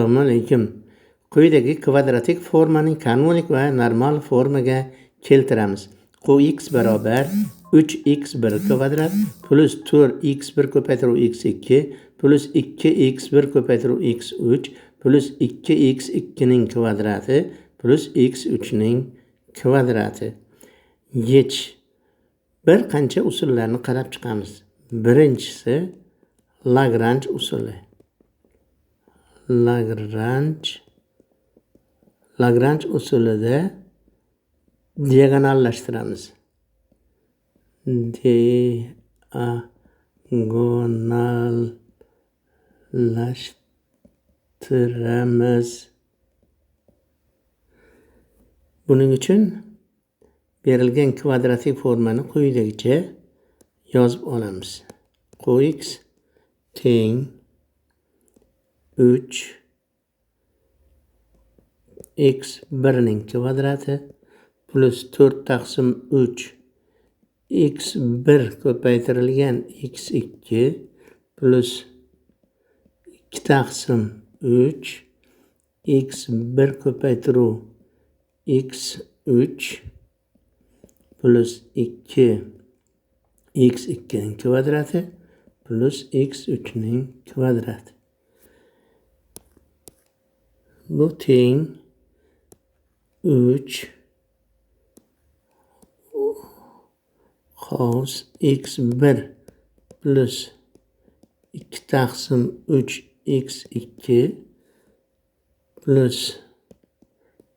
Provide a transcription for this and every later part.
Assalomu alaykum. Quyidagi kvadratik formaning kanonik va normal formaga keltiramiz. Qx barobar 3x1 kvadrat plus 4x1 ko'paytiruv x2 plus 2x1 ko'paytiruv x3 plus 2x2 ning kvadrati plus x3 ning kvadrati. Yech. Bir qancha usullarni qarab chiqamiz. Birinchisi Lagrange usuli. Lagrange usulida diagonallashtiramiz. Buning uchun berilgan kvadratik formani quyidagicha yozib olamiz. Qx teng 3 x1 ning kvadrati plus 4 taqsim 3 x1 ko'paytirilgan x2 plus 2 taqsim 3 x1 ko'paytiruv x3 plus 2 x2 ning kvadrati plus x3 ning kvadrati. Bu teng 3 cos x1 plus 2 taqsim 3 x2 plus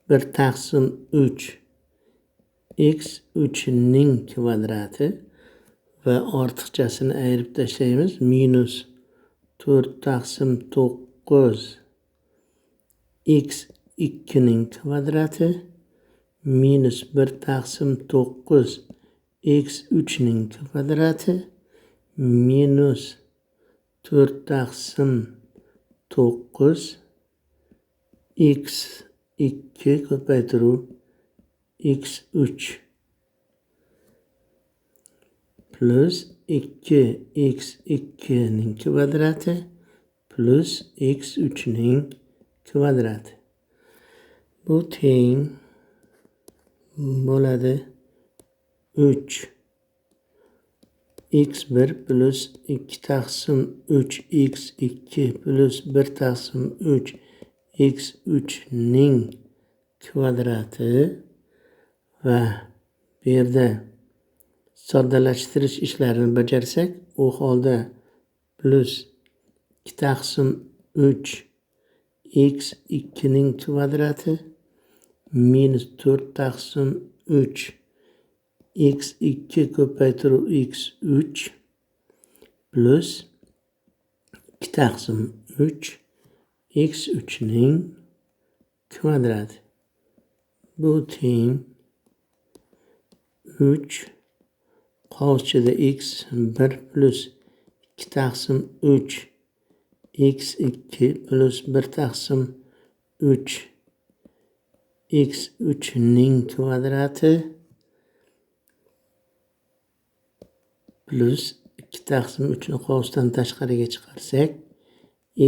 1 taqsim 3 x3 ning kvadrati va ortiqchasini ayirib tashlaymiz. Minus 4 taqsim 9 x2 ning kvadrati minus 1 taqsim 9 x3 ning kvadrati minus 4 taqsim 9 x2 ko'paytiruv x3 plus 2 x2 ning kvadrati plus x3 ning kvadrati. Bu teng bo'ladi 3 x1 plus 2 taqsim 3 x2 plus 1 taqsim 3 x3 ning kvadrati va bu yerda soddalashtirish ishlarini bajarsak, u holda plus 2 taqsim 3 x2 ning kvadrati minus 4 taqsim 3 x2 ko'paytiruv x3 plus 2 taqsim 3 x3 ning kvadrati. Bu teng 3 qovchida x1 plus 2 taqsim 3 x2 plus 1 taqsim 3 x3 ning kvadrati plus 2 taqsim 3 ni qovusdan tashqariga chiqarsak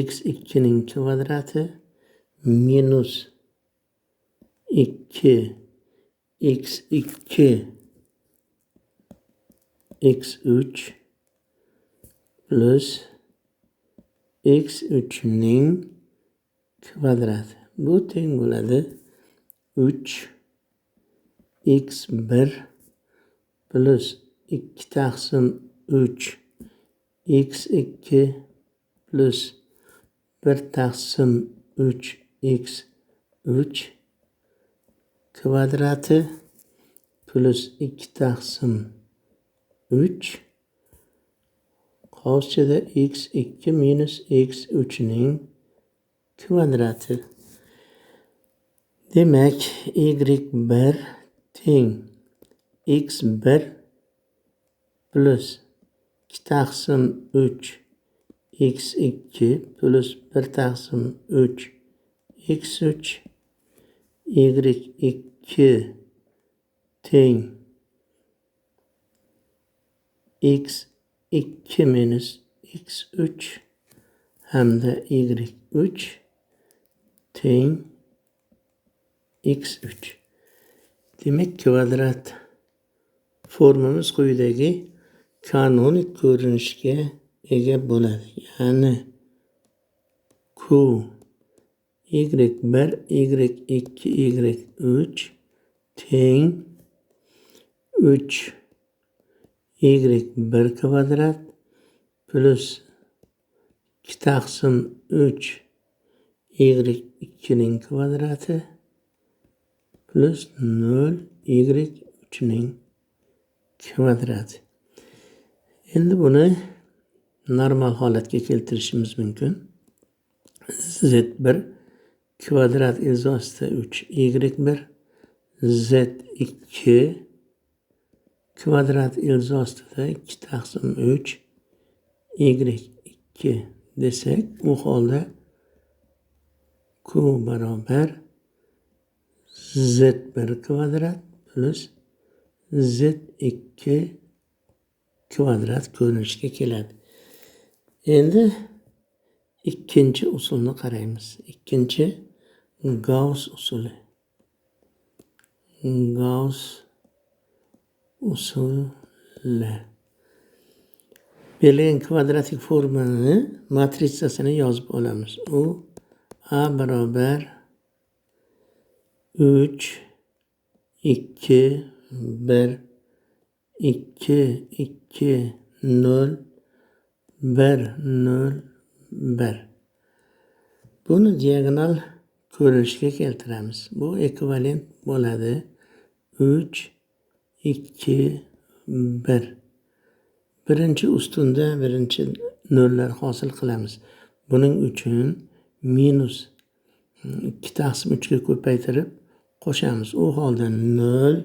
x2 ning kvadrati minus 2 x2 x3 plus x3 ning kvadrati. Bu teng bo'ladi 3 x1 plus 2 taqsim 3 x2 plus 1 taqsim 3 x3 kvadrati plus 2 taqsim 3 qovchida x2 minus x3 ning kvadrati. Demak, y1 teng x1 plus 2 taqsim 3 x2 plus 1 taqsim 3 x3 y2 teng x2 minus x3 hamda y3 teng x3. Demek kvadrat formamiz quyidagi kanonik ko'rinishga ega bo'ladi. Ya'ni q y1 y2 y3 teng 3 y1 kvadrat plus 2 taqsim 3 y2 ning kvadrati plus 0 y3 ning kvadrati. Endi buni normal holatga keltirishimiz mumkin. z1 kvadrat ilzosida 3 y1 z2 kvadrat ilzosida 2 taqsim 3 y2 desak, u holda q barobar z1 kvadrat plus z2 kvadrat ko'rinishga keladi. Endi ikkinchi usulni qaraymiz. Ikkinchi Gauss usuli. Gauss usuli. Berilgan kvadratik formani matritsasini yozib olamiz. U A barobar 3 2 1 2 2 0 1 0 1. Buni diagonal ko'rinishga keltiramiz. Bu ekvivalent bo'ladi 3 2 1. Birinchi ustunda birinchi nollar hosil qilamiz. Buning uchun minus 2 taqsim 3 ga ko'paytirib qo'shamiz. U holda 0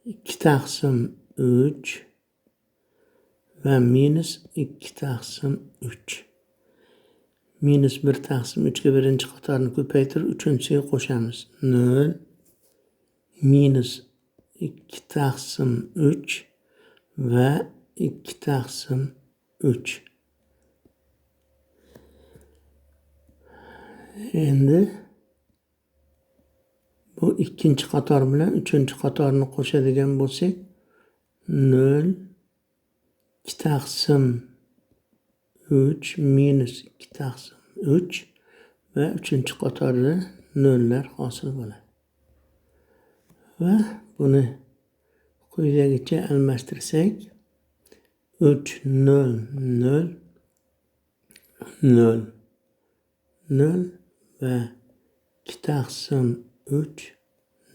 2 taqsim 3 va minus 2 taqsim 3. Minus 1 taqsim 3 ga birinchi qatorni ko'paytirib uchinchisiga qo'shamiz. 0 minus 2 taqsim 3 va 2 taqsim 3. Endi bu ikkinchi qator bilan uchinchi qatorni qo'shadigan bo'lsak 0 2 taqsim 3 minus 2 taqsim 3 va uchinchi qatorda nollar hosil bo'ladi. Va buni quyidagicha almashtirsak 3 0 0 0 0 va 2 taqsim 3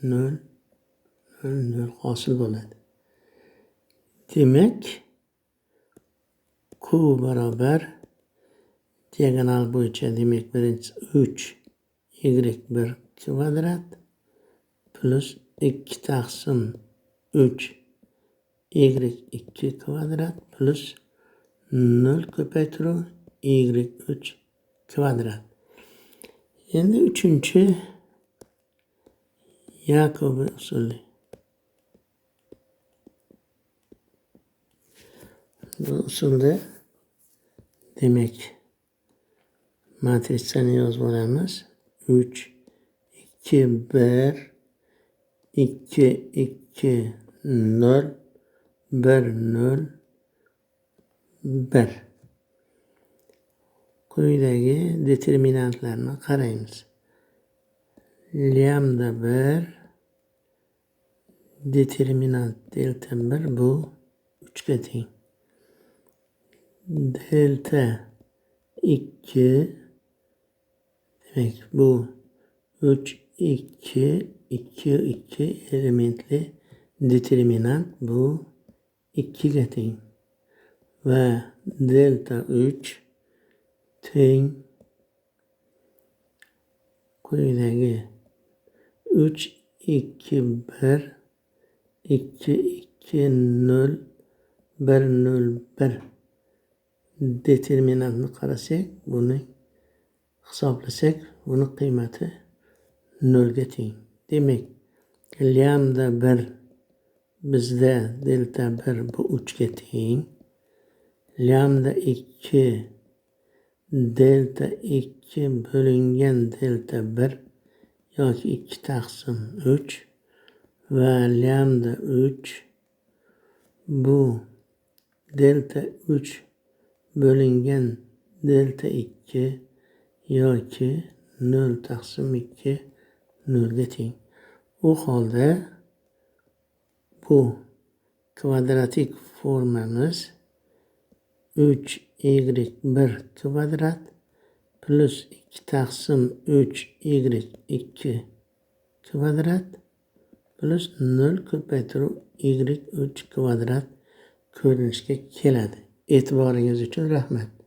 0 0 0 hosil bo'ladi. Demak q barobar diagonal bo'yicha demak birinchisi 3 y1 kvadrat plus 2 taqsim 3 y2 kvadrat plus 0 ko'paytiruv y3 kvadrat. Endi uchinchi Yakobi usuli. Bu usulda demak matritsani yozib olamiz. 3 2 1 2 2 0 1 0 1. Quyidagi determinantlarni qaraymiz. Lambda 1 determinant delta 1 bu 3 ga teng. Delta 2 demek bu 3 2 2 2 elementli determinant bu 2 ga teng. Va delta 3 teng quyidagi 3 2 1 2 2 0 1 0 1 determinantni qarasak, buni hisoblasak, buni qiymati 0 ga teng. Demak, lambda 1 bizda delta 1 bu 3 ga teng. Lambda 2 delta 2 bölüngen delta 1 yoki 2 taqsim 3 va lambda 3 bu delta 3 bölüngen delta 2 yoki 0 taqsim 2 0'ga teng. O holda bu kvadratik formamiz 3y1 kvadrat plus 2 taqsim 3y2 kvadrat plus 0 ko'paytiruv y3 kvadrat ko'rinishga keladi. E'tiboringiz uchun rahmat.